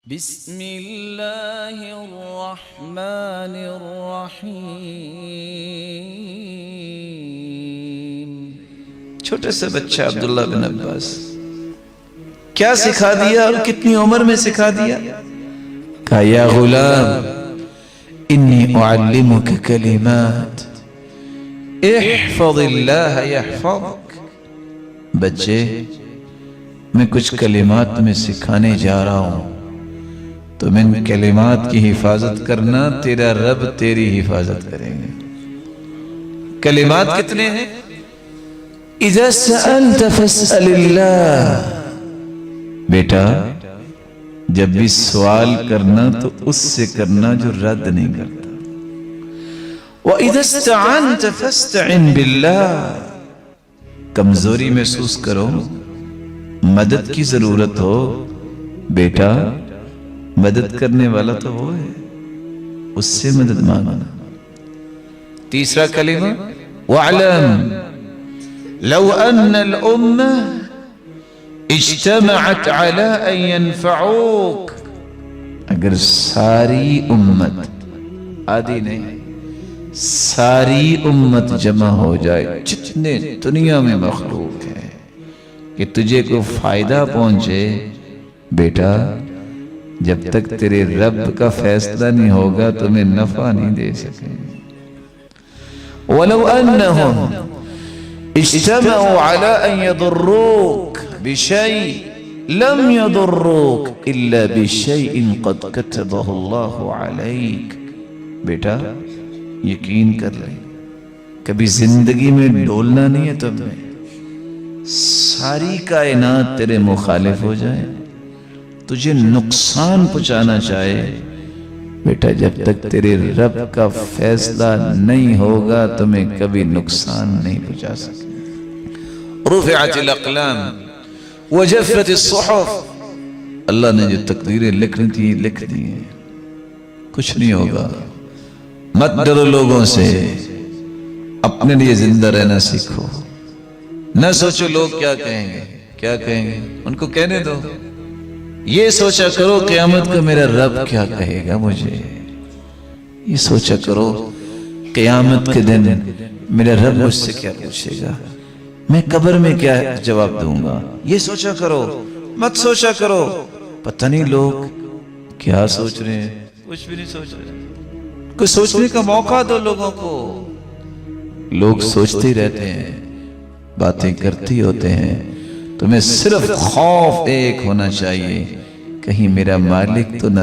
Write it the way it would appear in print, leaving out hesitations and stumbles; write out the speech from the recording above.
بسم اللہ الرحمن الرحیم۔ چھوٹے سے بچہ عبداللہ بن عباس کیا سکھا دیا اور کتنی عمر میں سکھا دیا؟ کہا یا غلام انی اعلمک کلمات احفظ اللہ یحفظک۔ بچے میں کچھ کلمات میں سکھانے جا رہا ہوں، تم ان کلمات کی حفاظت کرنا، تیرا رب تیری حفاظت کریں گے۔ کلمات کتنے ہیں؟ اذا سألت فاسأل اللہ۔ بیٹا جب بھی سوال کرنا تو اس سے کرنا جو رد نہیں کرتا۔ وَإِذَا اسْتَعَنْتَ فَاسْتَعِنْ بِاللَّهِ۔ کمزوری محسوس کرو، مدد کی ضرورت ہو، بیٹا مدد کرنے والا تو وہ ہے، اس سے مدد مانگنا۔ تیسرا کلمہ وَاعْلَمْ لَوْ أَنَّ الْأُمَّةَ اجتمعت علی ان ينفعوک۔ اگر ساری امت، آدھی نہیں ساری امت جمع ہو جائے، جتنے دنیا میں مخلوق ہیں، کہ تجھے کو فائدہ پہنچے، بیٹا جب تک تیرے رب کا فیصلہ نہیں ہوگا تمہیں نفع نہیں دے سکیں۔ وَلَوْ أَنَّهُمْ اجتمعوا على ان يضروك بشيء لم يضروك الا بشيء قد كتبه الله عليك۔ بیٹا یقین کر لیں، کبھی زندگی میں ڈولنا نہیں ہے تمہیں، ساری کائنات تیرے مخالف ہو جائے، تجھے نقصان پہنچانا چاہے، بیٹا جب تک تیرے رب کا فیصلہ نہیں ہوگا تمہیں کبھی نقصان نہیں پہنچا سکے۔ رفعت الاقلام وجفت الصحف۔ اللہ نے جو تقدیریں لکھنی تھی لکھ دی ہیں، کچھ نہیں ہوگا۔ مت ڈرو لوگوں سے، اپنے لیے زندہ رہنا سیکھو، نہ سوچو لوگ کیا کہیں گے کیا کہیں گے، ان کو کہنے دو۔ یہ سوچا کرو قیامت کو میرا رب کیا کہے گا مجھے، یہ سوچا کرو قیامت کے دن میرا رب مجھ سے کیا پوچھے گا، میں قبر میں کیا جواب دوں گا، یہ سوچا کرو۔ مت سوچا کرو پتہ نہیں لوگ کیا سوچ رہے ہیں، کچھ بھی نہیں سوچ رہے۔ کوئی سوچنے کا موقع دو لوگوں کو۔ لوگ سوچتے ہی رہتے ہیں، باتیں کرتے ہوتے ہیں، تمہیں صرف خوف ایک ہونا چاہیے، کہیں میرا مالک تو نہ